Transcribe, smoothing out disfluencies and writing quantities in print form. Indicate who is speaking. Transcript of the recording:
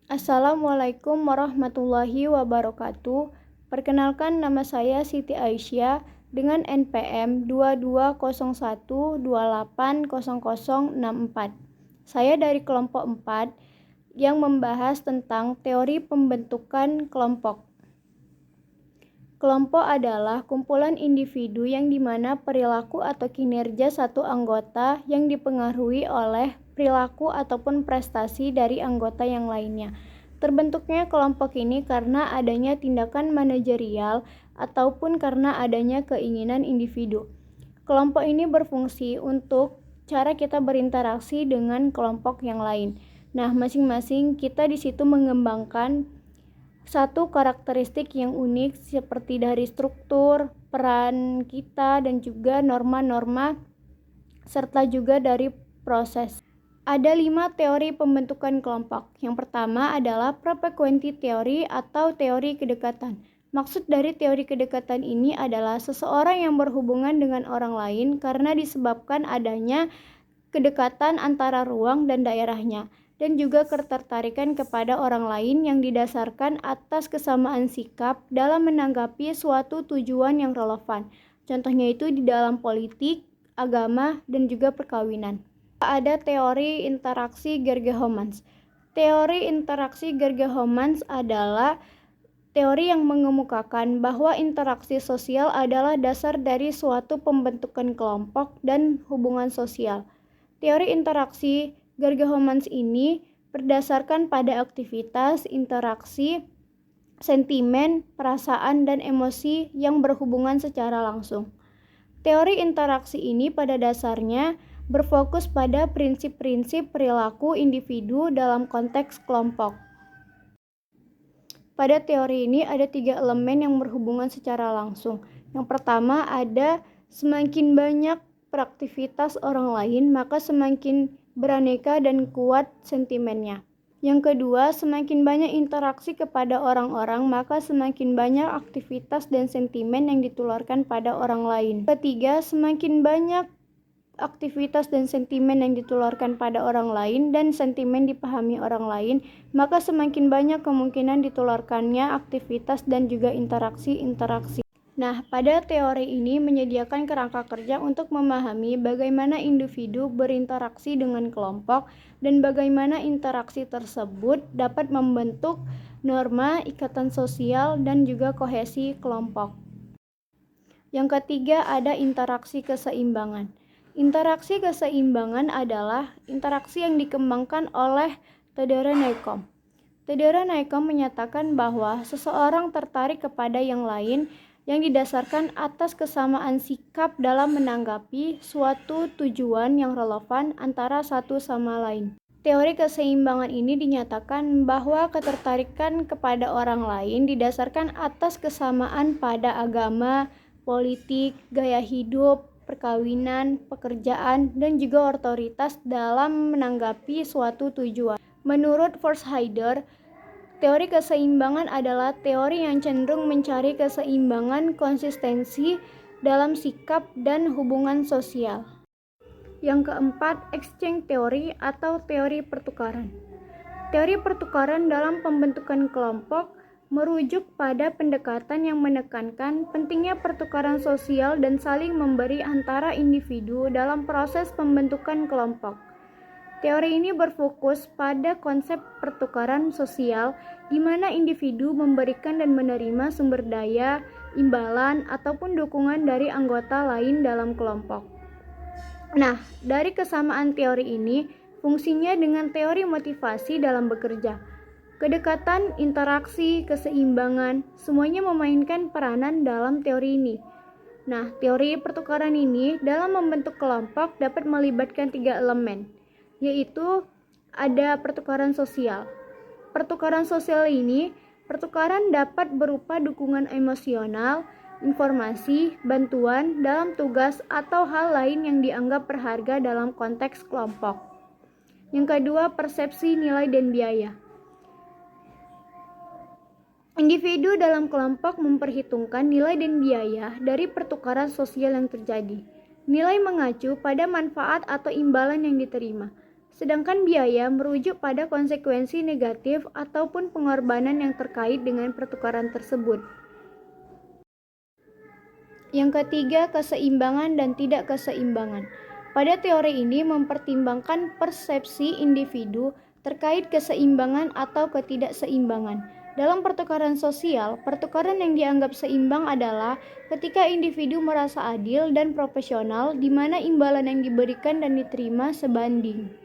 Speaker 1: Assalamualaikum warahmatullahi wabarakatuh. Perkenalkan, nama saya Siti Aisyah dengan NPM 2201280064. Saya dari kelompok 4 yang membahas tentang teori pembentukan kelompok. Kelompok adalah kumpulan individu yang dimana perilaku atau kinerja satu anggota yang dipengaruhi oleh perilaku ataupun prestasi dari anggota yang lainnya. Terbentuknya kelompok ini karena adanya tindakan manajerial ataupun karena adanya keinginan individu. Kelompok ini berfungsi untuk cara kita berinteraksi dengan kelompok yang lain. Nah, masing-masing kita di situ mengembangkan satu karakteristik yang unik seperti dari struktur, peran kita, dan juga norma-norma serta juga dari proses. Ada 5 teori pembentukan kelompok. Yang pertama adalah propaganda teori atau teori kedekatan. Maksud dari teori kedekatan ini adalah seseorang yang berhubungan dengan orang lain karena disebabkan adanya kedekatan antara ruang dan daerahnya, dan juga ketertarikan kepada orang lain yang didasarkan atas kesamaan sikap dalam menanggapi suatu tujuan yang relevan. Contohnya itu di dalam politik, agama, dan juga perkawinan. Ada teori interaksi Gerge-Homans. Teori interaksi Gerge-Homans adalah teori yang mengemukakan bahwa interaksi sosial adalah dasar dari suatu pembentukan kelompok dan hubungan sosial. Teori interaksi Gerge-Homans ini berdasarkan pada aktivitas, interaksi, sentimen, perasaan, dan emosi yang berhubungan secara langsung. Teori interaksi ini pada dasarnya berfokus pada prinsip-prinsip perilaku individu dalam konteks kelompok. Pada teori ini ada 3 elemen yang berhubungan secara langsung. Yang pertama ada semakin banyak beraktivitas orang lain, maka semakin beraneka dan kuat sentimennya. Yang kedua, semakin banyak interaksi kepada orang-orang, maka semakin banyak aktivitas dan sentimen yang ditularkan pada orang lain. Ketiga, semakin banyak aktivitas dan sentimen yang ditularkan pada orang lain dan sentimen dipahami orang lain, maka semakin banyak kemungkinan ditularkannya aktivitas dan juga interaksi-interaksi. Nah, pada teori ini menyediakan kerangka kerja untuk memahami bagaimana individu berinteraksi dengan kelompok dan bagaimana interaksi tersebut dapat membentuk norma, ikatan sosial, dan juga kohesi kelompok. Yang ketiga ada interaksi keseimbangan. Interaksi keseimbangan adalah interaksi yang dikembangkan oleh Theodore Naikom. Theodore Naikom menyatakan bahwa seseorang tertarik kepada yang lain yang didasarkan atas kesamaan sikap dalam menanggapi suatu tujuan yang relevan antara satu sama lain. Teori keseimbangan ini dinyatakan bahwa ketertarikan kepada orang lain didasarkan atas kesamaan pada agama, politik, gaya hidup, perkawinan, pekerjaan, dan juga otoritas dalam menanggapi suatu tujuan. Menurut Forsheider, teori keseimbangan adalah teori yang cenderung mencari keseimbangan konsistensi dalam sikap dan hubungan sosial. Yang keempat, exchange theory atau teori pertukaran. Teori pertukaran dalam pembentukan kelompok merujuk pada pendekatan yang menekankan pentingnya pertukaran sosial dan saling memberi antara individu dalam proses pembentukan kelompok. Teori ini berfokus pada konsep pertukaran sosial di mana individu memberikan dan menerima sumber daya, imbalan, ataupun dukungan dari anggota lain dalam kelompok. Nah, dari kesamaan teori ini, fungsinya dengan teori motivasi dalam bekerja. Kedekatan, interaksi, keseimbangan, semuanya memainkan peranan dalam teori ini. Nah, teori pertukaran ini dalam membentuk kelompok dapat melibatkan 3 elemen, yaitu ada pertukaran sosial. Pertukaran sosial ini, pertukaran dapat berupa dukungan emosional, informasi, bantuan dalam tugas atau hal lain yang dianggap berharga dalam konteks kelompok. Yang kedua, persepsi nilai dan biaya. Individu dalam kelompok memperhitungkan nilai dan biaya dari pertukaran sosial yang terjadi. Nilai mengacu pada manfaat atau imbalan yang diterima. Sedangkan biaya merujuk pada konsekuensi negatif ataupun pengorbanan yang terkait dengan pertukaran tersebut. Yang ketiga, keseimbangan dan tidak keseimbangan. Pada teori ini mempertimbangkan persepsi individu terkait keseimbangan atau ketidakseimbangan. Dalam pertukaran sosial, pertukaran yang dianggap seimbang adalah ketika individu merasa adil dan proporsional di mana imbalan yang diberikan dan diterima sebanding.